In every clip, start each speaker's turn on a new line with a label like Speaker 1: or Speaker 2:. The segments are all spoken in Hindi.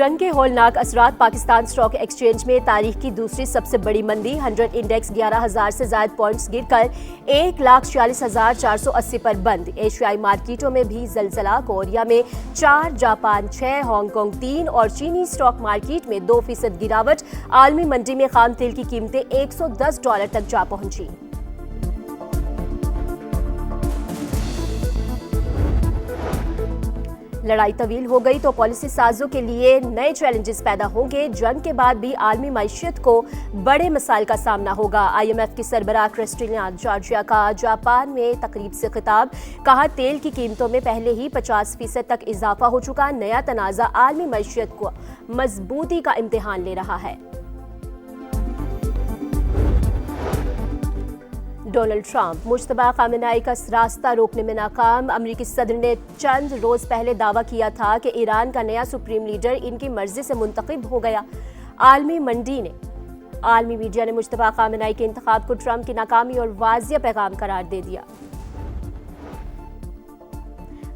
Speaker 1: जंग के हौलनाक असरात। पाकिस्तान स्टॉक एक्सचेंज में तारीख की दूसरी सबसे बड़ी मंदी। 100 इंडेक्स 11,000 से ज्यादा पॉइंट्स गिरकर 1,46,480 पर बंद। एशियाई मार्केटों में भी जलजला। कोरिया में 4, जापान 6, हांगकांग 3 और चीनी स्टॉक मार्केट में 2% गिरावट। आलमी मंडी में खाम तेल की कीमतें $110 तक जा पहुंची। लड़ाई तवील हो गई तो पॉलिसी साजों के लिए नए चैलेंजेस पैदा होंगे। जंग के बाद भी आलमी मईशत को बड़े मसाइल का सामना होगा। IMF की सरबराह क्रिस्टलिना जॉर्जिया का जापान में तकरीब से खिताब। कहा, तेल की कीमतों में पहले ही 50% तक इजाफा हो चुका। नया तनाज़ा आलमी मईशत को मजबूती का इम्तिहान ले रहा है। डोनाल्ड ट्रंप मुश्तबा खामेनेई का रास्ता रोकने में नाकाम। अमेरिकी सदर ने चंद रोज पहले दावा किया था कि ईरान का नया सुप्रीम लीडर इनकी मर्जी से मुंतखब हो गया। आलमी मीडिया ने मुश्तबा खामेनेई के इंतखाब को ट्रंप की नाकामी और वाज़िया पैगाम करार दे दिया।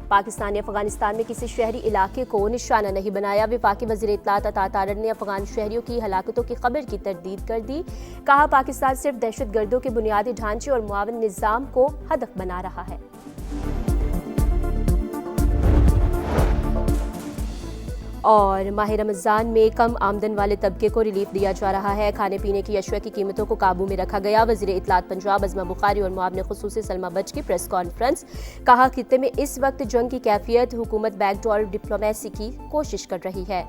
Speaker 1: पाकिस्तान ने अफगानिस्तान में किसी शहरी इलाके को निशाना नहीं बनाया। वफाकी वज़ीर इत्तलात अता तारर ने अफगान शहरियों की हलाकतों की खबर की तरदीद कर दी। कहा, पाकिस्तान सिर्फ दहशतगर्दों के बुनियादी ढांचे और मुआवन निज़ाम को हदफ बना रहा है। और माह रमज़ान में कम आमदन वाले तबके को रिलीफ दिया जा रहा है। खाने पीने की अशिया की कीमतों को काबू में रखा गया। वज़ीर इत्तलात पंजाब अज़मा बुखारी और मुआविन खुसूसी सलमा बट की प्रेस कॉन्फ्रेंस। कहा, खित्ते में इस वक्त जंग की कैफियत, हुकूमत बैकडोर डिप्लोमेसी की कोशिश कर रही है।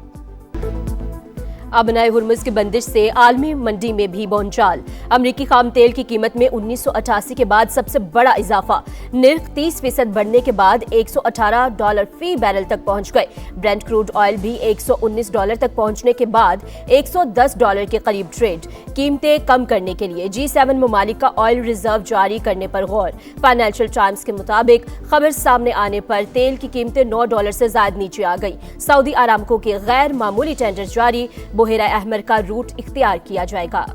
Speaker 1: अबनाए हुर्मुज़ की बंदिश से आलमी मंडी में भी बोलचाल। अमरीकी खाम तेल की कीमत में 1988 के बाद सबसे बड़ा इजाफा। निर्ख 30% बढ़ने के बाद $118 फी बैरल तक पहुंच गए। ब्रेंट क्रूड ऑयल भी $119 तक पहुंचने के बाद $110 के करीब ट्रेड। कीमतें कम करने के लिए G7 ममालिक का ऑयल रिजर्व जारी करने पर गौर। फाइनेंशियल टाइम्स के मुताबिक खबर सामने आने पर तेल की कीमतें $9 से ज्यादा नीचे आ गई। सऊदी अरामको के गैर मामूली टेंडर जारी। बुहेरा अहमर का रूट इख्तियार किया जाएगा।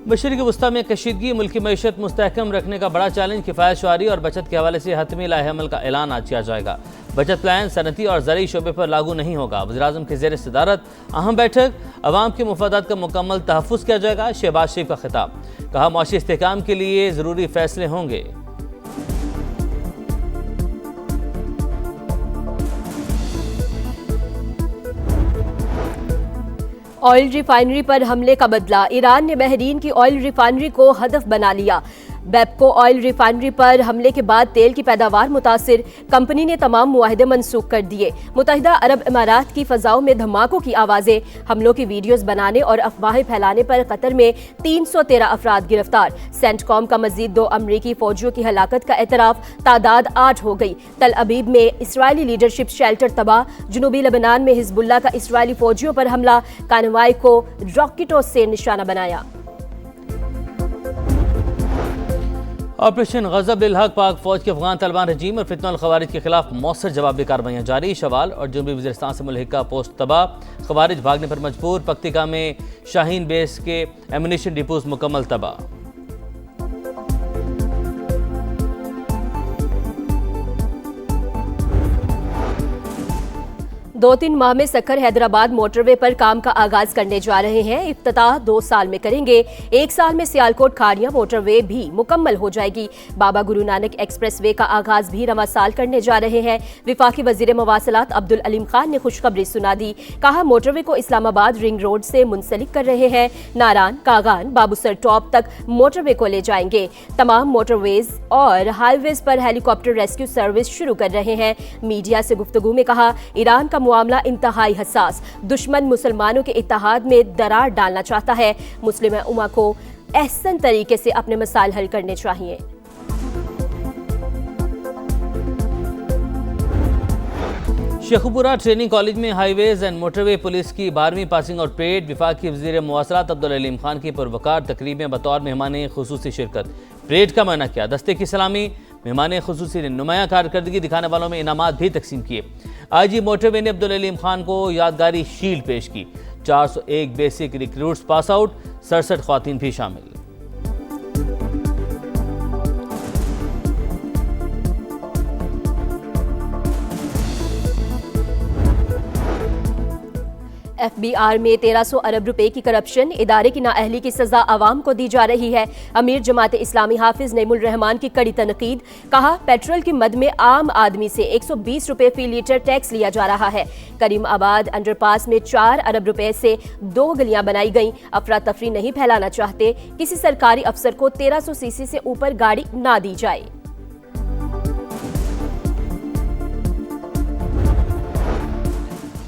Speaker 2: मशरिक़ वस्ता में कशीदगी, मुल्की मईशत मुस्तहकम रखने का बड़ा चैलेंज। किफ़ायत शुआरी और बचत के हवाले से हतमी लाहेअमल का ऐलान आज किया जाएगा। बचत प्लान सनती और ज़रई शोबे पर लागू नहीं होगा। वज़ीर-ए-आज़म के ज़ेर सदारत अहम बैठक। अवाम के मुफादात का मुकम्मल तहफ़्फ़ुज़ किया जाएगा। शहबाज शरीफ का खिताब। कहा, मुआशी इस्तेहकाम के लिए ज़रूरी फैसले होंगे।
Speaker 1: ऑयल रिफाइनरी पर हमले का बदला। ईरान ने बहरीन की ऑयल रिफाइनरी को हदफ बना लिया। बेपको ऑयल रिफाइनरी पर हमले के बाद तेल की पैदावार मुतासिर। कंपनी ने तमाम मुआहदे मनसूख कर दिए। मुत्तहिदा अरब इमारात की फ़ज़ाओं में धमाकों की आवाज़ें। हमलों की वीडियोज़ बनाने और अफवाहें फैलाने पर कतर में 313 अफराद गिरफ्तार। सेंटकॉम का मजीद 2 अमरीकी फौजियों की हलाकत का एतराफ़। तादाद 8 हो गई। तल अबीब में इसराइली लीडरशिप शेल्टर तबाह। जनूबी लेबनान में हिजबुल्लाह का इसराइली फौजियों पर हमला। कानवाई को रॉकेटों से निशाना बनाया।
Speaker 2: ऑपरेशन गज़ब लिल हक। पाक फौज के अफगान तालिबान रजीम और फितनल खवारिज के खिलाफ मौसर जवाबी कार्रवाइयाँ जारी। शवाल और जनूबी वज़ीरिस्तान से मुल्हिका पोस्ट तबाह। खवारिज भागने पर मजबूर। पक्तिका में शाहीन बेस के एमुनिशन डिपोज मुकम्मल तबाह।
Speaker 1: 2-3 माह में सक्खर हैदराबाद मोटरवे पर काम का आगाज करने जा रहे हैं। इफ्तिताह 2 साल में करेंगे। 1 साल में सियालकोट खारिया मोटरवे भी मुकम्मल हो जाएगी। बाबा गुरु नानक एक्सप्रेस वे का आगाज भी रवां साल करने जा रहे हैं। विफाकी वजीर मवासलात अब्दुल अलीम खान ने खुशखबरी सुना दी। कहा, मोटरवे को इस्लामाबाद रिंग रोड से मुंसलिक कर रहे हैं। नारान, कागान, बाबूसर टॉप तक मोटरवे को ले जाएंगे। तमाम मोटरवेज और हाईवेज पर हेलीकॉप्टर रेस्क्यू सर्विस शुरू कर रहे हैं। मीडिया से गुफ्तगू में कहा, ईरान का मामला इंतहाई हसास। दुश्मन मुसलमानों के इत्तेहाद में दरार डालना चाहता है। मुस्लिम उम्मा को एहसन तरीके से अपने मसाइल हल करने चाहिए।
Speaker 2: शेखुपुरा ट्रेनिंग कॉलेज में हाईवेज एंड मोटरवे पुलिस की 12वीं पासिंग आउट परेड। विफाकी वज़ीर मवासलात अब्दुल अलीम खान की पुरवकार तकरीब में बतौर मेहमान खुसूसी शिरकत। परेड का माना क्या, दस्ते की सलामी। मेहमान खुसूसी ने नुमाया कारकर्दगी दिखाने वालों में इनामात भी तकसीम किए। IG मोटरवे ने अब्दुल अलीम खान को यादगारी शील्ड पेश की। 401 बेसिक रिक्रूट्स पास आउट, 67 ख्वातीन भी शामिल।
Speaker 1: FBR में 1300 अरब रुपए की करप्शन, इदारे की नाअहली की सजा आवाम को दी जा रही है। अमीर जमात इस्लामी हाफिज नईमुल रहमान की कड़ी तनकीद, कहा पेट्रोल की मद में आम आदमी से 120 रुपए फी लीटर टैक्स लिया जा रहा है। करीम आबाद अंडरपास में 4 अरब रुपए से 2 गलियां बनाई गईं। अफरा तफरी नहीं फैलाना चाहते, किसी सरकारी अफसर को 1300 सीसी से ऊपर गाड़ी ना दी जाए।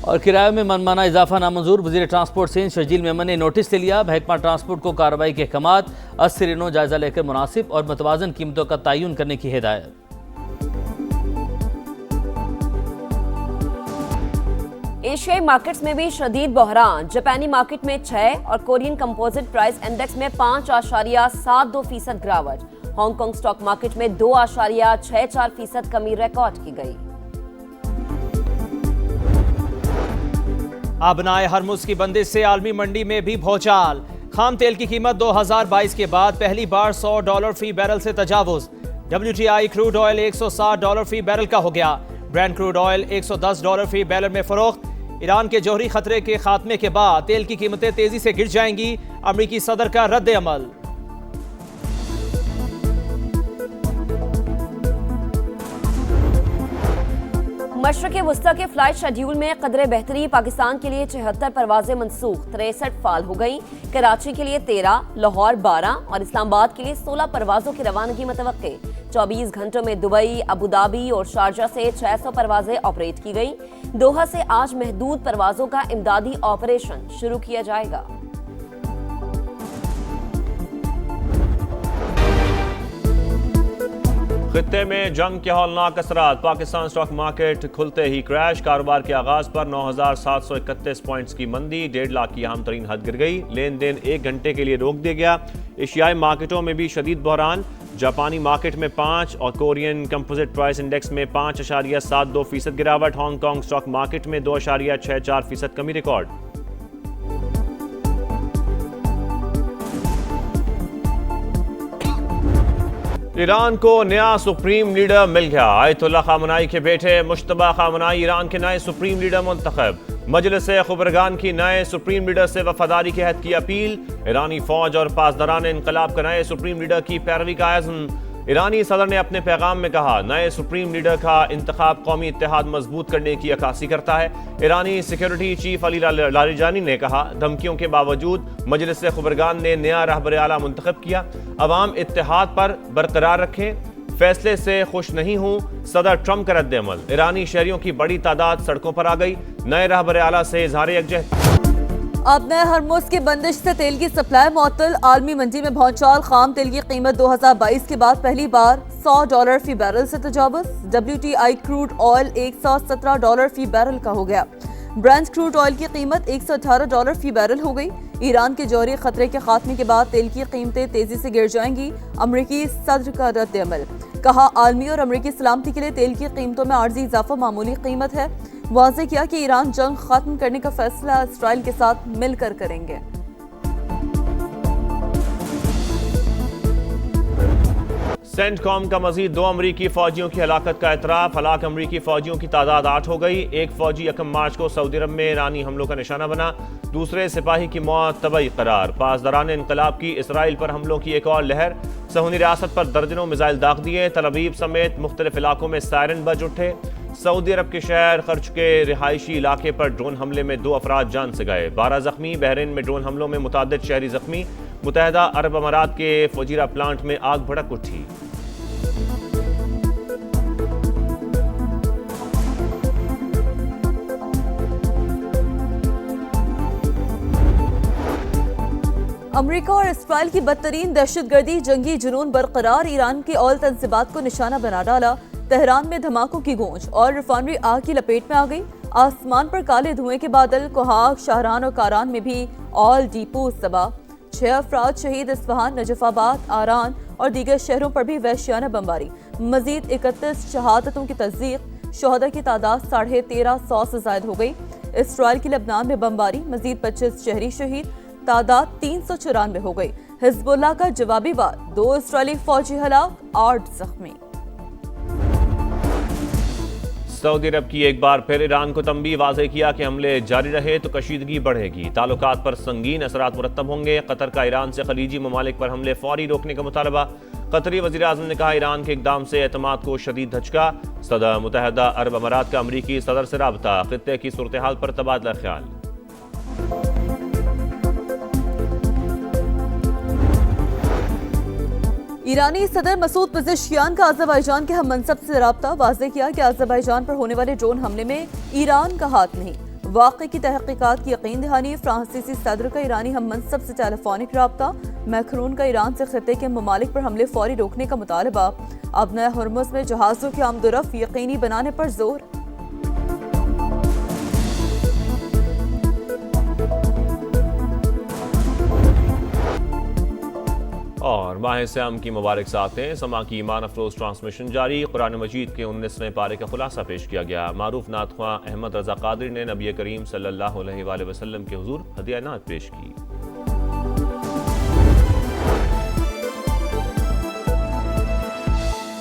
Speaker 2: और किराए में मनमाना इजाफा नामंजूर, वजीर ट्रांसपोर्ट सिंध शर्जील मेमन ने नोटिस ले लिया। महकमा ट्रांसपोर्ट को कार्रवाई के अहकामात 80 दिनों जायजा लेकर मुनासिब और मुतवाजन कीमतों का तयन करने की हिदायत।
Speaker 3: एशियाई मार्केट्स में भी शदीद बहरान, जापानी मार्केट में 6 और कोरियन कंपोजिट प्राइस इंडेक्स में 5.72% गिरावट। हांगकांग स्टॉक मार्केट में 2.64% कमी रिकॉर्ड की गई।
Speaker 4: आबनाए हरमुज की बंदिश से आलमी मंडी में भी भौचाल। खाम तेल की कीमत 2022 के बाद पहली बार $100 फी बैरल से तजावुज। WTI क्रूड ऑयल $160 फी बैरल का हो गया। ब्रेंट क्रूड ऑयल $110 फी बैरल में फरोख्त। ईरान के जौहरी खतरे के खात्मे के बाद तेल की कीमतें तेजी से गिर जाएंगी, अमरीकी सदर का रद्द अमल।
Speaker 3: मशरक़ वस्ता के फ्लाइट शेड्यूल में कदरे बेहतरी, पाकिस्तान के लिए 74 परवाजें मनसूख, 63 फाल हो गई। कराची के लिए 13, लाहौर 12 और इस्लामाबाद के लिए 16 परवाजों की रवानगी मुतवक्के। 24 घंटों में दुबई, अबू धाबी और शारजा से 600 परवाजें ऑपरेट की गई। दोहा से आज महदूद परवाजों का इमदादी ऑपरेशन शुरू किया जाएगा।
Speaker 5: खित्ते में जंग के हौलनाक असरात, पाकिस्तान स्टॉक मार्केट खुलते ही क्रैश। कारोबार के आगाज पर 9,731 पॉइंट्स की मंदी, 1.5 लाख की अहम तरीन हद गिर गई। लेन देन 1 घंटे के लिए रोक दिया गया। एशियाई मार्केटों में भी शदीद बहरान, जापानी मार्केट में 5 और कोरियन कंपोजिट प्राइस इंडेक्स में 5.72% गिरावट। हांगकांग स्टॉक मार्केट में 2.64% कमी रिकॉर्ड। ईरान को नया सुप्रीम लीडर मिल गया। आयतुल्लाह खामनाई के बेटे मुश्तबा खामनाई ईरान के नए सुप्रीम लीडर मुंतखब। मजलिस खुबरगान की नए सुप्रीम लीडर से वफादारी के हद की अपील। ईरानी फौज और पासदारान इनकलाब का नए सुप्रीम लीडर की पैरवी का आज़म। ईरानी सदर ने अपने पैगाम में कहा, नए सुप्रीम लीडर का इंतखाब कौमी इत्तेहाद मजबूत करने की अक्कासी करता है। ईरानी सिक्योरिटी चीफ अली लारिजानी ने कहा, धमकियों के बावजूद मजलिस खुबरगान ने नया रहबर आला मुंतखब किया। अवाम इत्तेहाद पर बरकरार रखें, फैसले से खुश नहीं हूँ, सदर ट्रंप का रद्द अमल। ईरानी शहरियों की बड़ी तादाद सड़कों पर आ गई। नए रहबर आला से इजहार यकजहती।
Speaker 6: आबनाए हरमुज की बंदिश से तेल की सप्लाई मुअत्तल, आलमी मंडी में भौचाल। खाम तेल की कीमत 2022 के बाद पहली बार $100 फी बैरल से तजावुज। WTI क्रूड ऑयल $117 फी बैरल का हो गया। ब्रेंट क्रूड ऑयल की कीमत $118 फी बैरल हो गई। ईरान के जौहरी खतरे के खात्मे के बाद तेल की कीमतें तेजी से गिर जाएंगी, अमरीकी सदर का रद्द अमल। कहा, आलमी और अमरीकी सलामती के लिए तेल की कीमतों में आर्जी इजाफा मामूली कीमत है। वाज़ेह किया कि ईरान जंग खत्म करने का फैसला इसराइल के साथ मिलकर करेंगे।
Speaker 5: सेंटकॉम का मजीद 2 अमरीकी फौजियों की हलाकत का एतराफ। हलाक अमरीकी फौजियों की तादाद 8 हो गई। एक फौजी 1 मार्च को सऊदी अरब में ईरानी हमलों का निशाना बना। दूसरे सिपाही की मौत तबई करार। पासदारान इनकलाब की इसराइल पर हमलों की एक और लहर। सहूनी रियासत पर दर्जनों मिसाइल दाग दिए। तल अवीव समेत मुख्तलिफ इलाकों में सायरन बज उठे। सऊदी अरब के शहर खर्च के रिहायशी इलाके पर ड्रोन हमले में 2 अफराद जान से गए, 12 जख्मी। बहरीन में ड्रोन हमलों में मुतादिद शहरी जख्मी। मुत्तहिदा अरब अमारात के फजीरा प्लांट में आग भड़क उठी।
Speaker 6: अमरीका और इसराइल की बदतरीन दहशतगर्दी, जंगी जुनून बरकरार। ईरान के ऑयल तंसीबात को निशाना बना डाला। तेहरान में धमाकों की गूंज और रिफाइनरी आग की लपेट में आ गई। आसमान पर काले धुएं के बादल। कोहाग, शाहरान और कारान में भी ऑयल डिपो तबाह। 6 अफराद शहीद। इस्फहान, नजफाबाद, आरान और दीगर शहरों पर भी वहशियाना बमबारी। मजीद 31 शहादतों की तस्दीक। शोहदा की तादाद 1350 से ज्यादा हो गई। इसराइल की लबनान में बमबारी। मजीद 25 शहरी शहीद। तादाद 394 हो गई। हिजबुल्लाह का जवाबी वार। 2 इसराइली फौजी हलाक, 8 जख्मी।
Speaker 5: सऊदी अरब की एक बार फिर ईरान को तंबीह वाज़ेह किया कि हमले जारी रहे तो कशीदगी बढ़ेगी, ताल्लुकात पर संगीन असरात मुरत्तब होंगे। कतर का ईरान से खलीजी ममालिक पर हमले फौरी रोकने का मुतालबा। कतरी वज़ीर आज़म ने कहा ईरान के इक़दाम से एतमाद को शदीद धचका। सदर मुत्तहदा अरब अमारात का अमरीकी सदर से राबता, खित्ते की सूरत हाल पर तबादला ख्याल।
Speaker 6: ईरानी सदर मसूद पेज़ेश्कियान का अज़रबैजान के हम मनसब से रब्ता, वाज़ेह किया कि अज़रबैजान पर होने वाले ड्रोन हमले में ईरान का हाथ नहीं। वाक़े की तहक़ीक़ात की यकीन दहानी। फ्रांसीसी सदर का ईरानी हम मनसब से टेलीफोनिक रब्ता। मैक्रोन का ईरान से खित्ते के ममालिक पर हमले फौरी रोकने का मुतालबा। अब नया हुर्मुज़ में जहाज़ों की आमदोरफ्त यकीनी बनाने पर जोर।
Speaker 5: और माह सियाम की मुबारक सातें समा की ईमान अफरोज ट्रांसमिशन जारी। कुरान मजीद के 19वें पारे का खुलासा पेश किया गया। मारूफ नात ख्वां अहमद रजा कादरी ने नबी करीम सल्लल्लाहु अलैहि वसल्लम के हुजूर हदिया नात पेश की।